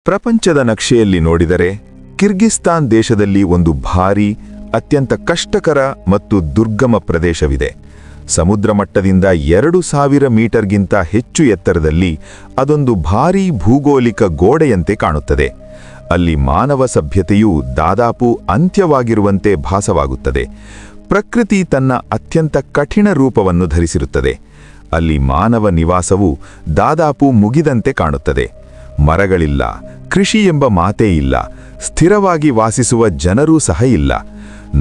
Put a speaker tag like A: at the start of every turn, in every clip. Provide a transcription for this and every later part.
A: ಪ್ರಪಂಚದ ನಕ್ಷೆಯಲ್ಲಿ ನೋಡಿದರೆ ಕಿರ್ಗಿಸ್ತಾನ್ ದೇಶದಲ್ಲಿ ಒಂದು ಭಾರೀ ಅತ್ಯಂತ ಕಷ್ಟಕರ ಮತ್ತು ದುರ್ಗಮ ಪ್ರದೇಶವಿದೆ. ಸಮುದ್ರ ಮಟ್ಟದಿಂದ 2000 ಮೀಟರ್ಗಿಂತ ಹೆಚ್ಚು ಎತ್ತರದಲ್ಲಿ ಅದೊಂದು ಭಾರೀ ಭೂಗೋಳಿಕ ಗೋಡೆಯಂತೆ ಕಾಣುತ್ತದೆ. ಅಲ್ಲಿ ಮಾನವ ಸಭ್ಯತೆಯು ದಾದಾಪು ಅಂತ್ಯವಾಗಿರುವಂತೆ ಭಾಸವಾಗುತ್ತದೆ. ಪ್ರಕೃತಿ ತನ್ನ ಅತ್ಯಂತ ಕಠಿಣ ರೂಪವನ್ನು ಧರಿಸಿರುತ್ತದೆ. ಅಲ್ಲಿ ಮಾನವ ನಿವಾಸವು ದಾದಾಪು ಮುಗಿದಂತೆ ಕಾಣುತ್ತದೆ. ಮರಗಳಿಲ್ಲ, ಕೃಷಿ ಎಂಬ ಮಾತೇ ಇಲ್ಲ, ಸ್ಥಿರವಾಗಿ ವಾಸಿಸುವ ಜನರೂ ಸಹ ಇಲ್ಲ.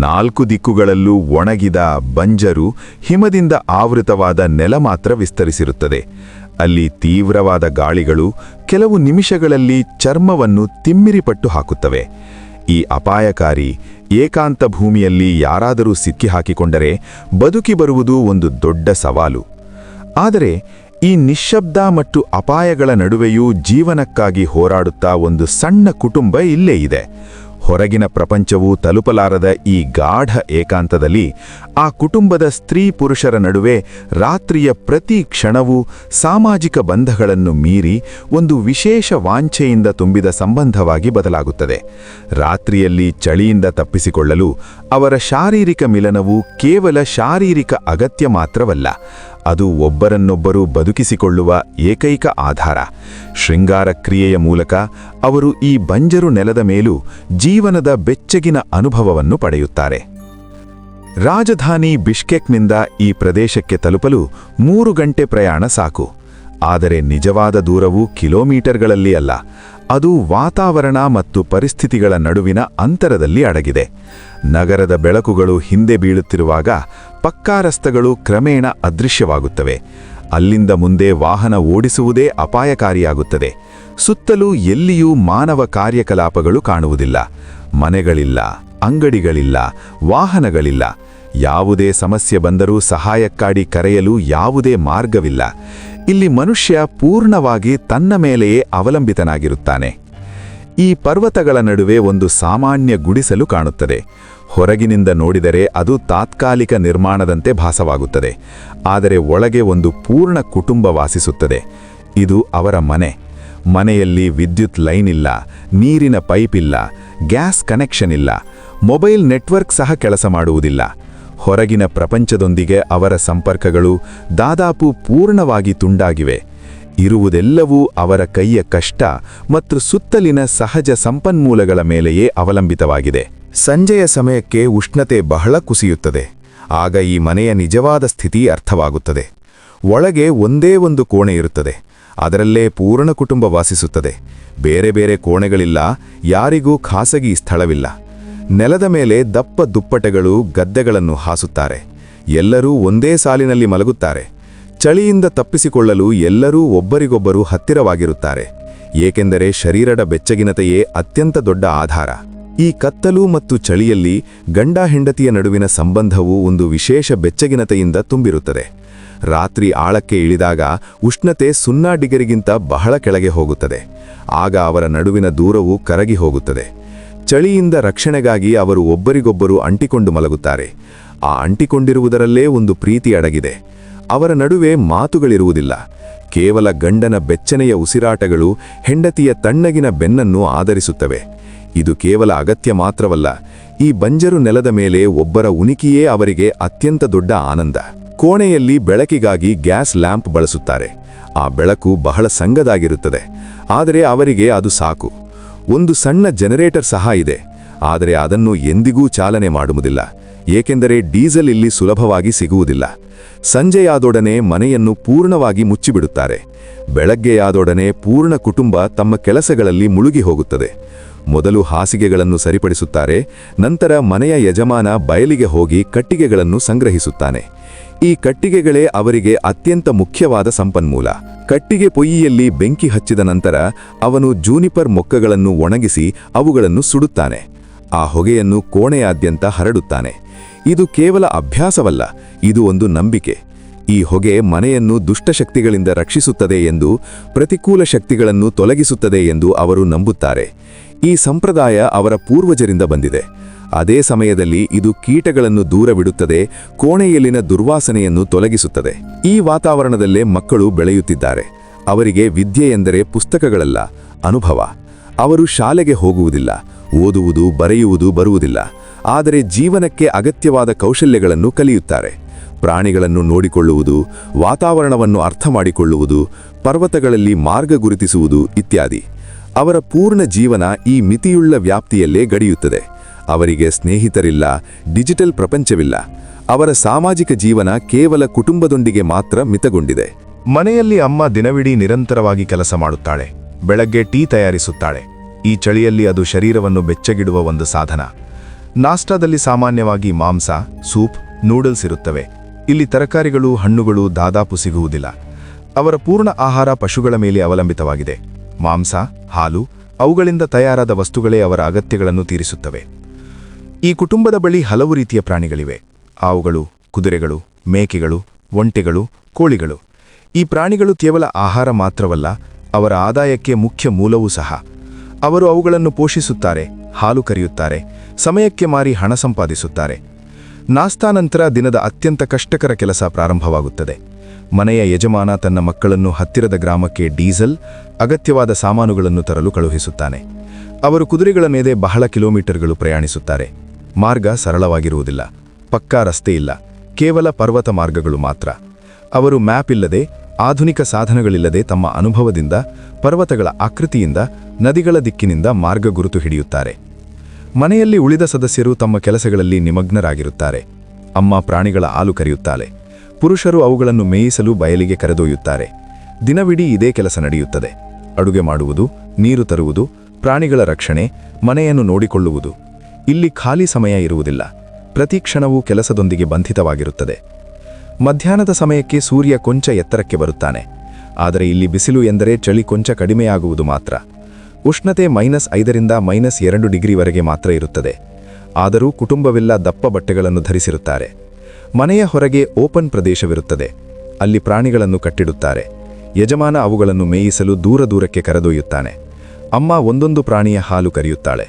A: 4 ದಿಕ್ಕುಗಳಲ್ಲೂ ಒಣಗಿದ ಬಂಜರು ಹಿಮದಿಂದ ಆವೃತವಾದ ನೆಲ ಮಾತ್ರ ವಿಸ್ತರಿಸಿರುತ್ತದೆ. ಅಲ್ಲಿ ತೀವ್ರವಾದ ಗಾಳಿಗಳು ಕೆಲವು ನಿಮಿಷಗಳಲ್ಲಿ ಚರ್ಮವನ್ನು ತಿಮ್ಮಿರಿಪಟ್ಟು ಹಾಕುತ್ತವೆ. ಈ ಅಪಾಯಕಾರಿ ಏಕಾಂತ ಭೂಮಿಯಲ್ಲಿ ಯಾರಾದರೂ ಸಿಕ್ಕಿಹಾಕಿಕೊಂಡರೆ ಬದುಕಿ ಬರುವುದು ಒಂದು ದೊಡ್ಡ ಸವಾಲು. ಆದರೆ ಈ ನಿಶ್ಶಬ್ದ ಮತ್ತು ಅಪಾಯಗಳ ನಡುವೆಯೂ ಜೀವನಕ್ಕಾಗಿ ಹೋರಾಡುತ್ತಾ ಒಂದು ಸಣ್ಣ ಕುಟುಂಬ ಇಲ್ಲೇ ಇದೆ. ಹೊರಗಿನ ಪ್ರಪಂಚವು ತಲುಪಲಾರದ ಈ ಗಾಢ ಏಕಾಂತದಲ್ಲಿ ಆ ಕುಟುಂಬದ ಸ್ತ್ರೀ ಪುರುಷರ ನಡುವೆ ರಾತ್ರಿಯ ಪ್ರತಿ ಕ್ಷಣವೂ ಸಾಮಾಜಿಕ ಬಂಧಗಳನ್ನು ಮೀರಿ ಒಂದು ವಿಶೇಷ ವಾಂಛೆಯಿಂದ ತುಂಬಿದ ಸಂಬಂಧವಾಗಿ ಬದಲಾಗುತ್ತದೆ. ರಾತ್ರಿಯಲ್ಲಿ ಚಳಿಯಿಂದ ತಪ್ಪಿಸಿಕೊಳ್ಳಲು ಅವರ ಶಾರೀರಿಕ ಮಿಲನವು ಕೇವಲ ಶಾರೀರಿಕ ಅಗತ್ಯ ಮಾತ್ರವಲ್ಲ, ಅದು ಒಬ್ಬರನ್ನೊಬ್ಬರು ಬದುಕಿಸಿಕೊಳ್ಳುವ ಏಕೈಕ ಆಧಾರ. ಶೃಂಗಾರ ಕ್ರಿಯೆಯ ಮೂಲಕ ಅವರು ಈ ಬಂಜರು ನೆಲದ ಮೇಲೂ ಜೀವನದ ಬೆಚ್ಚಗಿನ ಅನುಭವವನ್ನು ಪಡೆಯುತ್ತಾರೆ. ರಾಜಧಾನಿ ಬಿಷ್ಕೆಕ್ನಿಂದ ಈ ಪ್ರದೇಶಕ್ಕೆ ತಲುಪಲು 3 ಗಂಟೆ ಪ್ರಯಾಣ ಸಾಕು. ಆದರೆ ನಿಜವಾದ ದೂರವು ಕಿಲೋಮೀಟರ್ಗಳಲ್ಲಿ ಅಲ್ಲ, ಅದು ವಾತಾವರಣ ಮತ್ತು ಪರಿಸ್ಥಿತಿಗಳ ನಡುವಿನ ಅಂತರದಲ್ಲಿ ಅಡಗಿದೆ. ನಗರದ ಬೆಳಕುಗಳು ಹಿಂದೆ ಬೀಳುತ್ತಿರುವಾಗ ಪಕ್ಕಾ ರಸ್ತೆಗಳು ಕ್ರಮೇಣ ಅದೃಶ್ಯವಾಗುತ್ತವೆ. ಅಲ್ಲಿಂದ ಮುಂದೆ ವಾಹನ ಓಡಿಸುವುದೇ ಅಪಾಯಕಾರಿಯಾಗುತ್ತದೆ. ಸುತ್ತಲೂ ಎಲ್ಲಿಯೂ ಮಾನವ ಕಾರ್ಯಕಲಾಪಗಳು ಕಾಣುವುದಿಲ್ಲ. ಮನೆಗಳಿಲ್ಲ, ಅಂಗಡಿಗಳಿಲ್ಲ, ವಾಹನಗಳಿಲ್ಲ. ಯಾವುದೇ ಸಮಸ್ಯೆ ಬಂದರೂ ಸಹಾಯಕ್ಕಾಗಿ ಕರೆಯಲು ಯಾವುದೇ ಮಾರ್ಗವಿಲ್ಲ. ಇಲ್ಲಿ ಮನುಷ್ಯ ಪೂರ್ಣವಾಗಿ ತನ್ನ ಮೇಲೆಯೇ ಅವಲಂಬಿತನಾಗಿರುತ್ತಾನೆ. ಈ ಪರ್ವತಗಳ ನಡುವೆ ಒಂದು ಸಾಮಾನ್ಯ ಗುಡಿಸಲು ಕಾಣುತ್ತದೆ. ಹೊರಗಿನಿಂದ ನೋಡಿದರೆ ಅದು ತಾತ್ಕಾಲಿಕ ನಿರ್ಮಾಣದಂತೆ ಭಾಸವಾಗುತ್ತದೆ. ಆದರೆ ಒಳಗೆ ಒಂದು ಪೂರ್ಣ ಕುಟುಂಬ ವಾಸಿಸುತ್ತದೆ. ಇದು ಅವರ ಮನೆ. ಮನೆಯಲ್ಲಿ ವಿದ್ಯುತ್ ಲೈನ್ ಇಲ್ಲ, ನೀರಿನ ಪೈಪ್ ಇಲ್ಲ, ಗ್ಯಾಸ್ ಕನೆಕ್ಷನ್ ಇಲ್ಲ, ಮೊಬೈಲ್ ನೆಟ್ವರ್ಕ್ ಸಹ ಕೆಲಸ ಮಾಡುವುದಿಲ್ಲ. ಹೊರಗಿನ ಪ್ರಪಂಚದೊಂದಿಗೆ ಅವರ ಸಂಪರ್ಕಗಳು ದಾದಾಪು ಪೂರ್ಣವಾಗಿ ತುಂಡಾಗಿವೆ. ಇರುವುದೆಲ್ಲವೂ ಅವರ ಕೈಯ ಕಷ್ಟ ಮತ್ತು ಸುತ್ತಲಿನ ಸಹಜ ಸಂಪನ್ಮೂಲಗಳ ಮೇಲೆಯೇ ಅವಲಂಬಿತವಾಗಿದೆ. ಸಂಜೆಯ ಸಮಯಕ್ಕೆ ಉಷ್ಣತೆ ಬಹಳ ಕುಸಿಯುತ್ತದೆ. ಆಗ ಈ ಮನೆಯ ನಿಜವಾದ ಸ್ಥಿತಿ ಅರ್ಥವಾಗುತ್ತದೆ. ಒಳಗೆ ಒಂದೇ ಒಂದು ಕೋಣೆ ಇರುತ್ತದೆ. ಅದರಲ್ಲೇ ಪೂರ್ಣ ಕುಟುಂಬ ವಾಸಿಸುತ್ತದೆ. ಬೇರೆ ಬೇರೆ ಕೋಣೆಗಳಿಲ್ಲ, ಯಾರಿಗೂ ಖಾಸಗಿ ಸ್ಥಳವಿಲ್ಲ. ನೆಲದ ಮೇಲೆ ದಪ್ಪ ದುಪ್ಪಟೆಗಳು ಗದ್ದೆಗಳನ್ನು ಹಾಸುತ್ತಾರೆ. ಎಲ್ಲರೂ ಒಂದೇ ಸಾಲಿನಲ್ಲಿ ಮಲಗುತ್ತಾರೆ. ಚಳಿಯಿಂದ ತಪ್ಪಿಸಿಕೊಳ್ಳಲು ಎಲ್ಲರೂ ಒಬ್ಬರಿಗೊಬ್ಬರು ಹತ್ತಿರವಾಗಿರುತ್ತಾರೆ. ಏಕೆಂದರೆ ಶರೀರದ ಬೆಚ್ಚಗಿನತೆಯೇ ಅತ್ಯಂತ ದೊಡ್ಡ ಆಧಾರ. ಈ ಕತ್ತಲು ಮತ್ತು ಚಳಿಯಲ್ಲಿ ಗಂಡ ಹೆಂಡತಿಯ ನಡುವಿನ ಸಂಬಂಧವು ಒಂದು ವಿಶೇಷ ಬೆಚ್ಚಗಿನತೆಯಿಂದ ತುಂಬಿರುತ್ತದೆ. ರಾತ್ರಿ ಆಳಕ್ಕೆ ಇಳಿದಾಗ ಉಷ್ಣತೆ 0 ಡಿಗ್ರಿಗಿಂತ ಬಹಳ ಕೆಳಗೆ ಹೋಗುತ್ತದೆ. ಆಗ ಅವರ ನಡುವಿನ ದೂರವು ಕರಗಿ ಹೋಗುತ್ತದೆ. ಚಳಿಯಿಂದ ರಕ್ಷಣೆಗಾಗಿ ಅವರು ಒಬ್ಬರಿಗೊಬ್ಬರು ಅಂಟಿಕೊಂಡು ಮಲಗುತ್ತಾರೆ. ಆ ಅಂಟಿಕೊಂಡಿರುವುದರಲ್ಲೇ ಒಂದು ಪ್ರೀತಿ ಅಡಗಿದೆ. ಅವರ ನಡುವೆ ಮಾತುಗಳಿರುವುದಿಲ್ಲ. ಕೇವಲ ಗಂಡನ ಬೆಚ್ಚನೆಯ ಉಸಿರಾಟಗಳು ಹೆಂಡತಿಯ ತಣ್ಣಗಿನ ಬೆನ್ನನ್ನು ಆಧರಿಸುತ್ತವೆ. ಇದು ಕೇವಲ ಅಗತ್ಯ ಮಾತ್ರವಲ್ಲ, ಈ ಬಂಜರು ನೆಲದ ಮೇಲೆ ಒಬ್ಬರ ಉನಿಕಿಯೇ ಅವರಿಗೆ ಅತ್ಯಂತ ದೊಡ್ಡ ಆನಂದ. ಕೋಣೆಯಲ್ಲಿ ಬೆಳಕಿಗಾಗಿ ಗ್ಯಾಸ್ ಲ್ಯಾಂಪ್ ಬಳಸುತ್ತಾರೆ. ಆ ಬೆಳಕು ಬಹಳ ಸಂಗದಾಗಿರುತ್ತದೆ, ಆದರೆ ಅವರಿಗೆ ಅದು ಸಾಕು. ಒಂದು ಸಣ್ಣ ಜನರೇಟರ್ ಸಹ ಇದೆ, ಆದರೆ ಅದನ್ನು ಎಂದಿಗೂ ಚಾಲನೆ ಮಾಡುವುದಿಲ್ಲ, ಏಕೆಂದರೆ ಡೀಸೆಲ್ ಇಲ್ಲಿ ಸುಲಭವಾಗಿ ಸಿಗುವುದಿಲ್ಲ. ಸಂಜೆಯಾದೊಡನೆ ಮನೆಯನ್ನು ಪೂರ್ಣವಾಗಿ ಮುಚ್ಚಿಬಿಡುತ್ತಾರೆ. ಬೆಳಗ್ಗೆಯಾದೊಡನೆ ಪೂರ್ಣ ಕುಟುಂಬ ತಮ್ಮ ಕೆಲಸಗಳಲ್ಲಿ ಮುಳುಗಿ ಹೋಗುತ್ತದೆ. ಮೊದಲು ಹಾಸಿಗೆಗಳನ್ನು ಸರಿಪಡಿಸುತ್ತಾರೆ. ನಂತರ ಮನೆಯ ಯಜಮಾನ ಬಯಲಿಗೆ ಹೋಗಿ ಕಟ್ಟಿಗೆಗಳನ್ನು ಸಂಗ್ರಹಿಸುತ್ತಾನೆ. ಈ ಕಟ್ಟಿಗೆಗಳೇ ಅವರಿಗೆ ಅತ್ಯಂತ ಮುಖ್ಯವಾದ ಸಂಪನ್ಮೂಲ. ಕಟ್ಟಿಗೆ ಪೊಯ್ಯಿಯಲ್ಲಿ ಬೆಂಕಿ ಹಚ್ಚಿದ ನಂತರ ಅವನು ಜೂನಿಪರ್ ಮೊಕ್ಕಗಳನ್ನು ಒಣಗಿಸಿ ಅವುಗಳನ್ನು ಸುಡುತ್ತಾನೆ. ಆ ಹೊಗೆಯನ್ನು ಕೋಣೆಯಾದ್ಯಂತ ಹರಡುತ್ತಾನೆ. ಇದು ಕೇವಲ ಅಭ್ಯಾಸವಲ್ಲ, ಇದು ಒಂದು ನಂಬಿಕೆ. ಈ ಹೊಗೆ ಮನೆಯನ್ನು ದುಷ್ಟಶಕ್ತಿಗಳಿಂದ ರಕ್ಷಿಸುತ್ತದೆ ಎಂದು, ಪ್ರತಿಕೂಲ ಶಕ್ತಿಗಳನ್ನು ತೊಲಗಿಸುತ್ತದೆ ಎಂದು ಅವರು ನಂಬುತ್ತಾರೆ. ಈ ಸಂಪ್ರದಾಯ ಅವರ ಪೂರ್ವಜರಿಂದ ಬಂದಿದೆ. ಅದೇ ಸಮಯದಲ್ಲಿ ಇದು ಕೀಟಗಳನ್ನು ದೂರವಿಡುತ್ತದೆ, ಕೋಣೆಯಲ್ಲಿನ ದುರ್ವಾಸನೆಯನ್ನು ತೊಲಗಿಸುತ್ತದೆ. ಈ ವಾತಾವರಣದಲ್ಲೇ ಮಕ್ಕಳು ಬೆಳೆಯುತ್ತಿದ್ದಾರೆ. ಅವರಿಗೆ ವಿದ್ಯೆ ಎಂದರೆ ಪುಸ್ತಕಗಳಲ್ಲ, ಅನುಭವ.
B: ಅವರು ಶಾಲೆಗೆ ಹೋಗುವುದಿಲ್ಲ, ಓದುವುದು ಬರೆಯುವುದು ಬರುವುದಿಲ್ಲ, ಆದರೆ ಜೀವನಕ್ಕೆ ಅಗತ್ಯವಾದ ಕೌಶಲ್ಯಗಳನ್ನು ಕಲಿಯುತ್ತಾರೆ. ಪ್ರಾಣಿಗಳನ್ನು ನೋಡಿಕೊಳ್ಳುವುದು, ವಾತಾವರಣವನ್ನು ಅರ್ಥ ಮಾಡಿಕೊಳ್ಳುವುದು, ಪರ್ವತಗಳಲ್ಲಿ ಮಾರ್ಗ ಗುರುತಿಸುವುದು ಇತ್ಯಾದಿ. ಅವರ ಪೂರ್ಣ ಜೀವನ ಈ ಮಿತಿಯುಳ್ಳ ವ್ಯಾಪ್ತಿಯಲ್ಲೇ ಗಡಿಯುತ್ತದೆ. ಅವರಿಗೆ ಸ್ನೇಹಿತರಿಲ್ಲ, ಡಿಜಿಟಲ್ ಪ್ರಪಂಚವಿಲ್ಲ. ಅವರ ಸಾಮಾಜಿಕ ಜೀವನ ಕೇವಲ ಕುಟುಂಬದೊಂದಿಗೆ ಮಾತ್ರ ಮಿತಗೊಂಡಿದೆ.
A: ಮನೆಯಲ್ಲಿ ಅಮ್ಮ ದಿನವಿಡೀ ನಿರಂತರವಾಗಿ ಕೆಲಸ ಮಾಡುತ್ತಾಳೆ. ಬೆಳಗ್ಗೆ ಟೀ ತಯಾರಿಸುತ್ತಾಳೆ. ಈ ಚಳಿಯಲ್ಲಿ ಅದು ಶರೀರವನ್ನು ಬೆಚ್ಚಗಿಡುವ ಒಂದು ಸಾಧನ. ನಾಷ್ಟಾದಲ್ಲಿ ಸಾಮಾನ್ಯವಾಗಿ ಮಾಂಸ, ಸೂಪ್, ನೂಡಲ್ಸ್ ಇರುತ್ತವೆ. ಇಲ್ಲಿ ತರಕಾರಿಗಳು, ಹಣ್ಣುಗಳು ದಾದಾಪು ಸಿಗುವುದಿಲ್ಲ. ಅವರ ಪೂರ್ಣ ಆಹಾರ ಪಶುಗಳ ಮೇಲೆ ಅವಲಂಬಿತವಾಗಿದೆ. ಮಾಂಸ, ಹಾಲು, ಅವುಗಳಿಂದ ತಯಾರಾದ ವಸ್ತುಗಳೇ ಅವರ ಅಗತ್ಯಗಳನ್ನು ತೀರಿಸುತ್ತವೆ. ಈ ಕುಟುಂಬದ ಬಳಿ ಹಲವು ರೀತಿಯ ಪ್ರಾಣಿಗಳಿವೆ. ಆವುಗಳು, ಕುದುರೆಗಳು, ಮೇಕೆಗಳು, ಒಂಟೆಗಳು, ಕೋಳಿಗಳು. ಈ ಪ್ರಾಣಿಗಳು ಕೇವಲ ಆಹಾರ ಮಾತ್ರವಲ್ಲ, ಅವರ ಆದಾಯಕ್ಕೆ ಮುಖ್ಯ ಮೂಲವೂ ಸಹ. ಅವರು ಅವುಗಳನ್ನು ಪೋಷಿಸುತ್ತಾರೆ, ಹಾಲು ಕರೆಯುತ್ತಾರೆ, ಸಮಯಕ್ಕೆ ಮಾರಿ ಹಣ ಸಂಪಾದಿಸುತ್ತಾರೆ. ನಾಸ್ತಾನಂತರ ದಿನದ ಅತ್ಯಂತ ಕಷ್ಟಕರ ಕೆಲಸ ಪ್ರಾರಂಭವಾಗುತ್ತದೆ. ಮನೆಯ ಯಜಮಾನ ತನ್ನ ಮಕ್ಕಳನ್ನು ಹತ್ತಿರದ ಗ್ರಾಮಕ್ಕೆ ಡೀಸೆಲ್, ಅಗತ್ಯವಾದ ಸಾಮಾನುಗಳನ್ನು ತರಲು ಕಳುಹಿಸುತ್ತಾನೆ. ಅವರು ಕುದುರೆಗಳ ಮೇಲೆ ಬಹಳ ಕಿಲೋಮೀಟರ್ಗಳು ಪ್ರಯಾಣಿಸುತ್ತಾರೆ. ಮಾರ್ಗ ಸರಳವಾಗಿರುವುದಿಲ್ಲ. ಪಕ್ಕಾ ರಸ್ತೆ ಇಲ್ಲ, ಕೇವಲ ಪರ್ವತ ಮಾರ್ಗಗಳು ಮಾತ್ರ. ಅವರು ಮ್ಯಾಪ್ ಇಲ್ಲದೆ, ಆಧುನಿಕ ಸಾಧನಗಳಿಲ್ಲದೆ ತಮ್ಮ ಅನುಭವದಿಂದ, ಪರ್ವತಗಳ ಆಕೃತಿಯಿಂದ, ನದಿಗಳ ದಿಕ್ಕಿನಿಂದ ಮಾರ್ಗ ಗುರುತು ಹಿಡಿಯುತ್ತಾರೆ. ಮನೆಯಲ್ಲಿ ಉಳಿದ ಸದಸ್ಯರು ತಮ್ಮ ಕೆಲಸಗಳಲ್ಲಿ ನಿಮಗ್ನರಾಗಿರುತ್ತಾರೆ. ಅಮ್ಮ ಪ್ರಾಣಿಗಳ ಹಾಲು ಕರೆಯುತ್ತಾಳೆ. ಪುರುಷರು ಅವುಗಳನ್ನು ಮೇಯಿಸಲು ಬಯಲಿಗೆ ಕರೆದೊಯ್ಯುತ್ತಾರೆ. ದಿನವಿಡೀ ಇದೇ ಕೆಲಸ ನಡೆಯುತ್ತದೆ. ಅಡುಗೆ ಮಾಡುವುದು, ನೀರು ತರುವುದು, ಪ್ರಾಣಿಗಳ ರಕ್ಷಣೆ, ಮನೆಯನ್ನು ನೋಡಿಕೊಳ್ಳುವುದು. ಇಲ್ಲಿ ಖಾಲಿ ಸಮಯ ಇರುವುದಿಲ್ಲ. ಪ್ರತಿ ಕ್ಷಣವೂ ಕೆಲಸದೊಂದಿಗೆ ಬಂಧಿತವಾಗಿರುತ್ತದೆ. ಮಧ್ಯಾಹ್ನದ ಸಮಯಕ್ಕೆ ಸೂರ್ಯ ಕೊಂಚ ಎತ್ತರಕ್ಕೆ ಬರುತ್ತಾನೆ. ಆದರೆ ಇಲ್ಲಿ ಬಿಸಿಲು ಎಂದರೆ ಚಳಿ ಕೊಂಚ ಕಡಿಮೆಯಾಗುವುದು ಮಾತ್ರ. ಉಷ್ಣತೆ -5ರಿಂದ -2 ಡಿಗ್ರಿವರೆಗೆ ಮಾತ್ರ ಇರುತ್ತದೆ. ಆದರೂ ಕುಟುಂಬವೆಲ್ಲ ದಪ್ಪ ಬಟ್ಟೆಗಳನ್ನು ಧರಿಸಿರುತ್ತಾರೆ. ಮನೆಯ ಹೊರಗೆ ಓಪನ್ ಪ್ರದೇಶವಿರುತ್ತದೆ. ಅಲ್ಲಿ ಪ್ರಾಣಿಗಳನ್ನು ಕಟ್ಟಿಡುತ್ತಾರೆ. ಯಜಮಾನ ಅವುಗಳನ್ನು ಮೇಯಿಸಲು ದೂರಕ್ಕೆ ಕರೆದೊಯ್ಯುತ್ತಾನೆ. ಅಮ್ಮ ಒಂದೊಂದು ಪ್ರಾಣಿಯ ಹಾಲು ಕರೆಯುತ್ತಾಳೆ.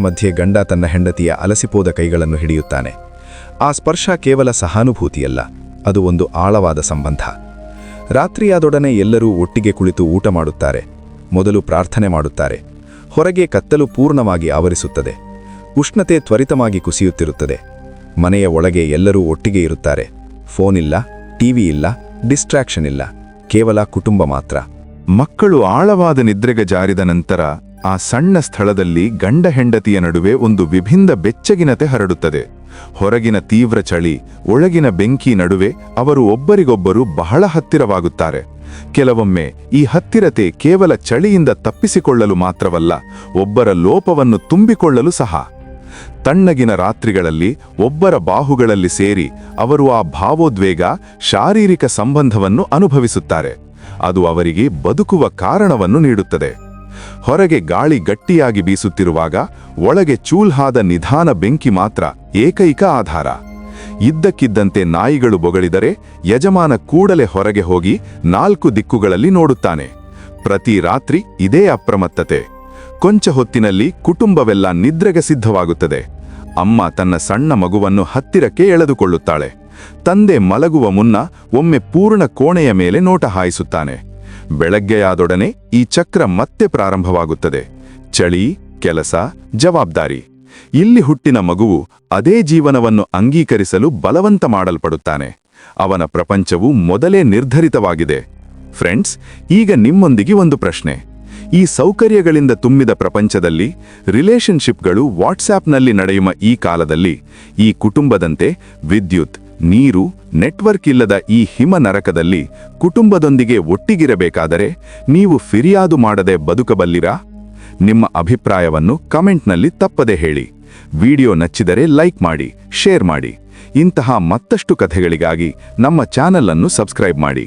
A: ಮಧ್ಯೆ ಗಂಡ ತನ್ನ ಹೆಂಡತಿಯ ಅಲಸಿಪೋದ ಕೈಗಳನ್ನು ಹಿಡಿಯುತ್ತಾನೆ. ಆ ಸ್ಪರ್ಶ ಕೇವಲ ಸಹಾನುಭೂತಿಯಲ್ಲ, ಅದು ಒಂದು ಆಳವಾದ ಸಂಬಂಧ. ರಾತ್ರಿಯಾದೊಡನೆ ಎಲ್ಲರೂ ಒಟ್ಟಿಗೆ ಕುಳಿತು ಊಟ ಮಾಡುತ್ತಾರೆ. ಮೊದಲು ಪ್ರಾರ್ಥನೆ ಮಾಡುತ್ತಾರೆ. ಹೊರಗೆ ಕತ್ತಲು ಪೂರ್ಣವಾಗಿ ಆವರಿಸುತ್ತದೆ. ಉಷ್ಣತೆ ತ್ವರಿತವಾಗಿ ಕುಸಿಯುತ್ತಿರುತ್ತದೆ. ಮನೆಯ ಒಳಗೆ ಎಲ್ಲರೂ ಒಟ್ಟಿಗೆ ಇರುತ್ತಾರೆ. ಫೋನ್ ಇಲ್ಲ, ಟಿವಿ ಇಲ್ಲ, ಡಿಸ್ಟ್ರಾಕ್ಷನ್ ಇಲ್ಲ, ಕೇವಲ ಕುಟುಂಬ ಮಾತ್ರ.
C: ಮಕ್ಕಳು ಆಳವಾದ ನಿದ್ರೆಗೆ ಜಾರಿದ ನಂತರ ಆ ಸಣ್ಣ ಸ್ಥಳದಲ್ಲಿ ಗಂಡ ಹೆಂಡತಿಯ ನಡುವೆ ಒಂದು ವಿಭಿನ್ನ ಬೆಚ್ಚಗಿನತೆ ಹರಡುತ್ತದೆ. ಹೊರಗಿನ ತೀವ್ರ ಚಳಿ, ಒಳಗಿನ ಬೆಂಕಿ ನಡುವೆ ಅವರು ಒಬ್ಬರಿಗೊಬ್ಬರು ಬಹಳ ಹತ್ತಿರವಾಗುತ್ತಾರೆ. ಕೆಲವೊಮ್ಮೆ ಈ ಹತ್ತಿರತೆ ಕೇವಲ ಚಳಿಯಿಂದ ತಪ್ಪಿಸಿಕೊಳ್ಳಲು ಮಾತ್ರವಲ್ಲ, ಒಬ್ಬರ ಲೋಪವನ್ನು ತುಂಬಿಕೊಳ್ಳಲು ಸಹ. ತಣ್ಣಗಿನ ರಾತ್ರಿಗಳಲ್ಲಿ ಒಬ್ಬರ ಬಾಹುಗಳಲ್ಲಿ ಸೇರಿ ಅವರು ಆ ಭಾವೋದ್ವೇಗ, ಶಾರೀರಿಕ ಸಂಬಂಧವನ್ನು ಅನುಭವಿಸುತ್ತಾರೆ. ಅದು ಅವರಿಗೆ ಬದುಕುವ ಕಾರಣವನ್ನು ನೀಡುತ್ತದೆ. ಹೊರಗೆ ಗಾಳಿ ಗಟ್ಟಿಯಾಗಿ ಬೀಸುತ್ತಿರುವಾಗ ಒಳಗೆ ಚೂಲ್ಹಾದ ನಿಧಾನ ಬೆಂಕಿ ಮಾತ್ರ ಏಕೈಕ ಆಧಾರ. ಇದ್ದಕ್ಕಿದ್ದಂತೆ ನಾಯಿಗಳು ಬೊಗಳಿದರೆ ಯಜಮಾನ ಕೂಡಲೇ ಹೊರಗೆ ಹೋಗಿ 4 ದಿಕ್ಕುಗಳಲ್ಲಿ ನೋಡುತ್ತಾನೆ. ಪ್ರತಿ ರಾತ್ರಿ ಇದೇ ಅಪ್ರಮತ್ತತೆ. ಕೊಂಚ ಹೊತ್ತಿನಲ್ಲಿ ಕುಟುಂಬವೆಲ್ಲ ನಿದ್ರೆಗೆ ಸಿದ್ಧವಾಗುತ್ತದೆ. ಅಮ್ಮ ತನ್ನ ಸಣ್ಣ ಮಗುವನ್ನು ಹತ್ತಿರಕ್ಕೆ ಎಳೆದುಕೊಳ್ಳುತ್ತಾಳೆ. ತಂದೆ ಮಲಗುವ ಮುನ್ನ ಒಮ್ಮೆ ಪೂರ್ಣ ಕೋಣೆಯ ಮೇಲೆ ನೋಟ ಹಾಯಿಸುತ್ತಾನೆ. ಬೆಳಗ್ಗೆಯಾದೊಡನೆ ಈ ಚಕ್ರ ಮತ್ತೆ ಪ್ರಾರಂಭವಾಗುತ್ತದೆ. ಚಳಿ, ಕೆಲಸ, ಜವಾಬ್ದಾರಿ. ಇಲ್ಲಿ ಹುಟ್ಟಿನ ಮಗುವು ಅದೇ ಜೀವನವನ್ನು ಅಂಗೀಕರಿಸಲು ಬಲವಂತ ಮಾಡಲ್ಪಡುತ್ತಾನೆ. ಅವನ ಪ್ರಪಂಚವು ಮೊದಲೇ ನಿರ್ಧರಿತವಾಗಿದೆ. ಫ್ರೆಂಡ್ಸ್, ಈಗ ನಿಮ್ಮೊಂದಿಗೆ ಒಂದು ಪ್ರಶ್ನೆ. ಈ ಸೌಕರ್ಯಗಳಿಂದ ತುಂಬಿದ ಪ್ರಪಂಚದಲ್ಲಿ, ರಿಲೇಶನ್ಶಿಪ್ಗಳು ವಾಟ್ಸ್ಆ್ಯಪ್ನಲ್ಲಿ ನಡೆಯುವ ಈ ಕಾಲದಲ್ಲಿ, ಈ ಕುಟುಂಬದಂತೆ ವಿದ್ಯುತ್, ನೀರು, ನೆಟ್ವರ್ಕ್ ಇಲ್ಲದ ಈ ಹಿಮ ನರಕದಲ್ಲಿ ಕುಟುಂಬದೊಂದಿಗೆ ಒಟ್ಟಿಗಿರಬೇಕಾದರೆ ನೀವು ಫಿರ್ಯಾದು ಮಾಡದೆ ಬದುಕಬಲ್ಲಿರಾ? ನಿಮ್ಮ ಅಭಿಪ್ರಾಯವನ್ನು ಕಮೆಂಟ್ನಲ್ಲಿ ತಪ್ಪದೆ ಹೇಳಿ. ವಿಡಿಯೋ ನಚ್ಚಿದರೆ ಲೈಕ್ ಮಾಡಿ, ಶೇರ್ ಮಾಡಿ. ಇಂತಹ ಮತ್ತಷ್ಟು ಕಥೆಗಳಿಗಾಗಿ ನಮ್ಮ ಚಾನಲ್ ಅನ್ನು ಸಬ್ಸ್ಕ್ರೈಬ್ ಮಾಡಿ.